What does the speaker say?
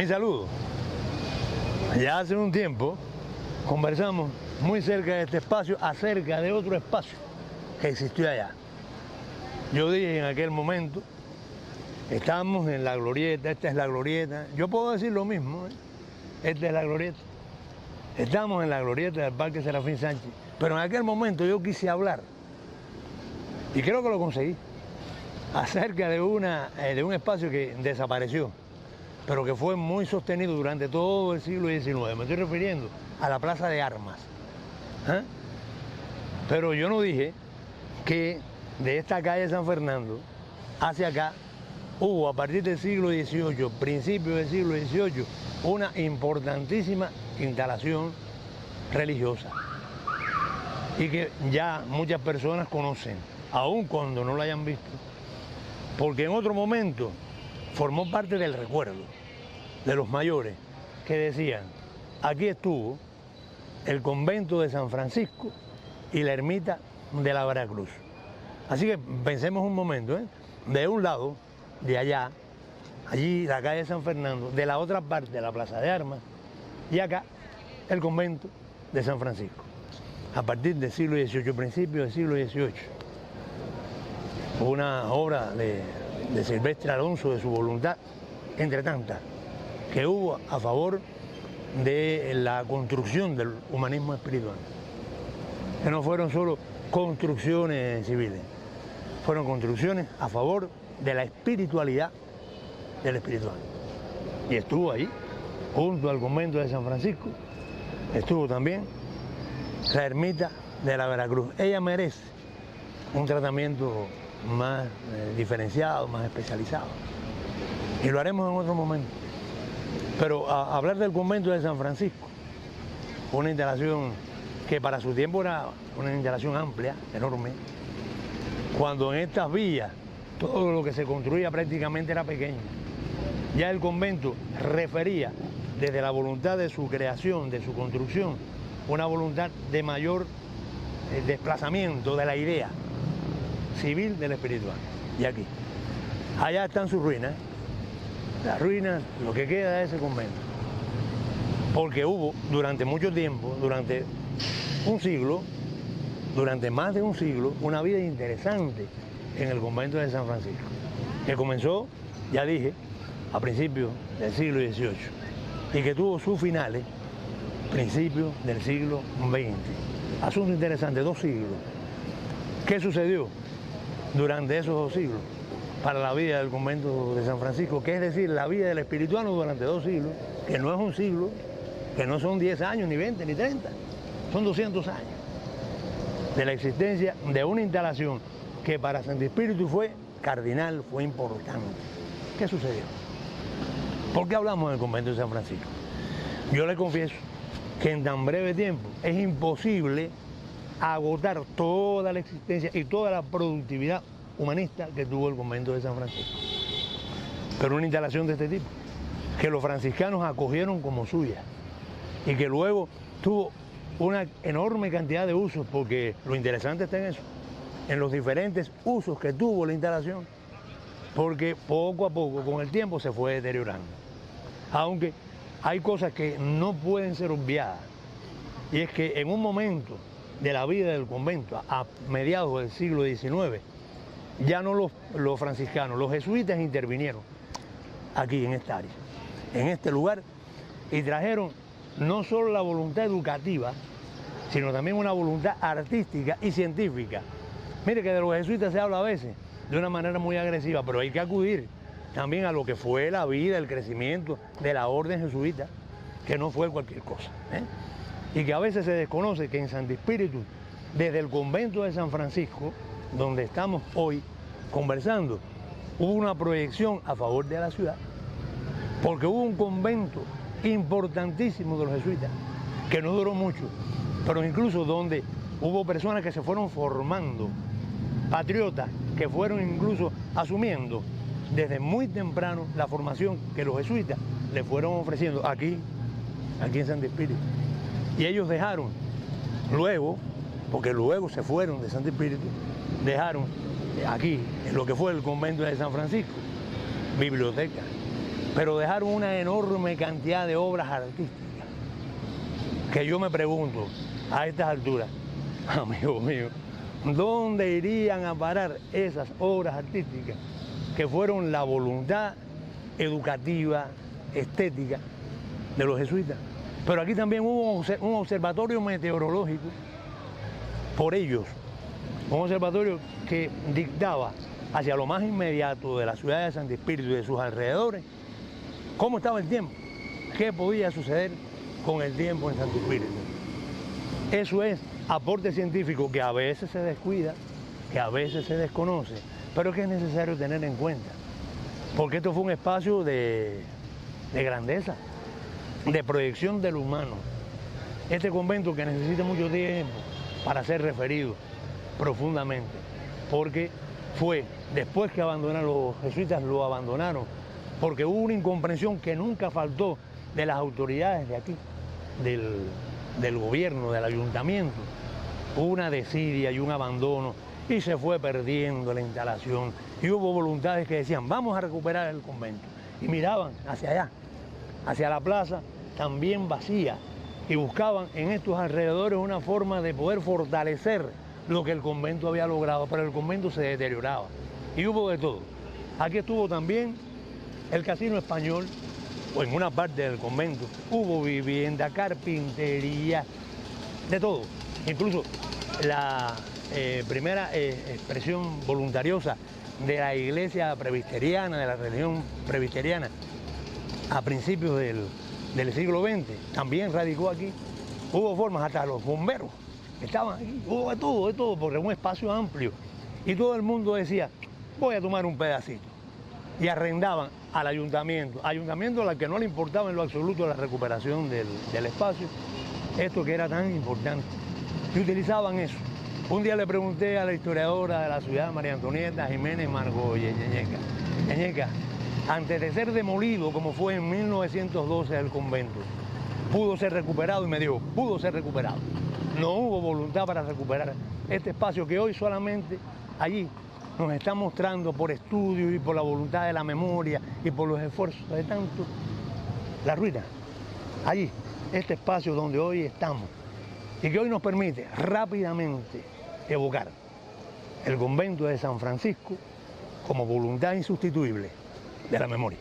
Mi saludo. Ya hace un tiempo conversamos muy cerca de este espacio acerca de otro espacio que existió allá. Yo dije en aquel momento, estamos en la glorieta, esta es la glorieta. Yo puedo decir lo mismo, esta es la glorieta. Estamos en la glorieta del Parque Serafín Sánchez, pero en aquel momento yo quise hablar, y creo que lo conseguí, acerca de un espacio que desapareció, pero que fue muy sostenido durante todo el siglo XIX. Me estoy refiriendo a la Plaza de Armas. Pero yo no dije que de esta calle San Fernando hacia acá hubo a partir del siglo XVIII, principios del siglo XVIII, una importantísima instalación religiosa y que ya muchas personas conocen, aun cuando no la hayan visto, porque en otro momento formó parte del recuerdo de los mayores que decían, aquí estuvo el convento de San Francisco y la ermita de la Veracruz. Así que pensemos un momento, de un lado, de allá, allí la calle San Fernando, de la otra parte de la Plaza de Armas, y acá el convento de San Francisco, a partir del siglo XVIII, principio del siglo XVIII. Una obra de Silvestre Alonso, de su voluntad, entre tantas, que hubo a favor de la construcción del humanismo espiritual. Que no fueron solo construcciones civiles, fueron construcciones a favor de la espiritualidad del espiritual. Y estuvo ahí, junto al convento de San Francisco, estuvo también la ermita de la Veracruz. Ella merece un tratamiento más diferenciado, más especializado. Y lo haremos en otro momento. Pero a hablar del convento de San Francisco, una instalación que para su tiempo era una instalación amplia, enorme, cuando en estas villas todo lo que se construía prácticamente era pequeño. Ya el convento refería desde la voluntad de su creación, de su construcción, una voluntad de mayor desplazamiento de la idea civil del espiritual. Y aquí, allá están sus ruinas, las ruinas, lo que queda de ese convento. Porque hubo durante mucho tiempo, durante un siglo, durante más de un siglo, una vida interesante en el convento de San Francisco, que comenzó, ya dije, a principios del siglo XVIII y que tuvo sus finales principios del siglo XX. Asunto interesante, 2 siglos. ¿Qué sucedió durante esos 2 siglos para la vida del convento de San Francisco? Que es decir, la vida del espirituano durante 2 siglos, que no es un siglo, que no son 10 años, ni 20, ni 30, son 200 años de la existencia de una instalación que para Santo Espíritu fue cardinal, fue importante. ¿Qué sucedió? ¿Por qué hablamos del convento de San Francisco? Yo le confieso que en tan breve tiempo es imposible agotar toda la existencia y toda la productividad humanista que tuvo el convento de San Francisco. Pero una instalación de este tipo, que los franciscanos acogieron como suya y que luego tuvo una enorme cantidad de usos, porque lo interesante está en eso, en los diferentes usos que tuvo la instalación, porque poco a poco, con el tiempo, se fue deteriorando. Aunque hay cosas que no pueden ser obviadas, y es que en un momento de la vida del convento, a mediados del siglo XIX, ya no los franciscanos, los jesuitas intervinieron aquí en esta área, en este lugar, y trajeron no solo la voluntad educativa, sino también una voluntad artística y científica. Mire que de los jesuitas se habla a veces de una manera muy agresiva, pero hay que acudir también a lo que fue la vida, el crecimiento de la orden jesuita, que no fue cualquier cosa, y que a veces se desconoce que en Santo Espíritu, desde el convento de San Francisco, donde estamos hoy conversando, hubo una proyección a favor de la ciudad, porque hubo un convento importantísimo de los jesuitas, que no duró mucho, pero incluso donde hubo personas que se fueron formando, patriotas que fueron incluso asumiendo desde muy temprano la formación que los jesuitas le fueron ofreciendo aquí en Santo Espíritu. Y ellos dejaron, luego, porque luego se fueron de Santo Espíritu, dejaron aquí, en lo que fue el convento de San Francisco, biblioteca, pero dejaron una enorme cantidad de obras artísticas, que yo me pregunto, a estas alturas, amigo mío, ¿dónde irían a parar esas obras artísticas que fueron la voluntad educativa, estética de los jesuitas? Pero aquí también hubo un observatorio meteorológico por ellos, un observatorio que dictaba hacia lo más inmediato de la ciudad de Santo Espíritu y de sus alrededores cómo estaba el tiempo, qué podía suceder con el tiempo en Santo Espíritu. Eso es aporte científico que a veces se descuida, que a veces se desconoce, pero que es necesario tener en cuenta, porque esto fue un espacio de grandeza, de proyección del humano. Este convento que necesita mucho tiempo para ser referido profundamente, porque fue después que abandonaron los jesuitas, lo abandonaron, porque hubo una incomprensión que nunca faltó de las autoridades de aquí, del gobierno, del ayuntamiento. Hubo una desidia y un abandono y se fue perdiendo la instalación y hubo voluntades que decían vamos a recuperar el convento y miraban hacia allá, hacia la plaza también vacía y buscaban en estos alrededores una forma de poder fortalecer lo que el convento había logrado, pero el convento se deterioraba y hubo de todo. Aquí estuvo también el casino español, o en una parte del convento, hubo vivienda, carpintería, de todo. Incluso la primera expresión voluntariosa de la iglesia presbiteriana, de la religión presbiteriana, a principios del siglo XX, también radicó aquí. Hubo formas, hasta los bomberos estaban aquí, hubo de todo, porque era un espacio amplio. Y todo el mundo decía, voy a tomar un pedacito. Y arrendaban al ayuntamiento al que no le importaba en lo absoluto la recuperación del espacio, esto que era tan importante. Y utilizaban eso. Un día le pregunté a la historiadora de la ciudad, María Antonieta Jiménez Margolles, Ñeñeca, antes de ser demolido, como fue en 1912 el convento, pudo ser recuperado, y me dijo, pudo ser recuperado. No hubo voluntad para recuperar este espacio que hoy solamente allí nos está mostrando por estudio y por la voluntad de la memoria y por los esfuerzos de tanto, la ruina. Allí, este espacio donde hoy estamos y que hoy nos permite rápidamente evocar el convento de San Francisco como voluntad insustituible de la memoria.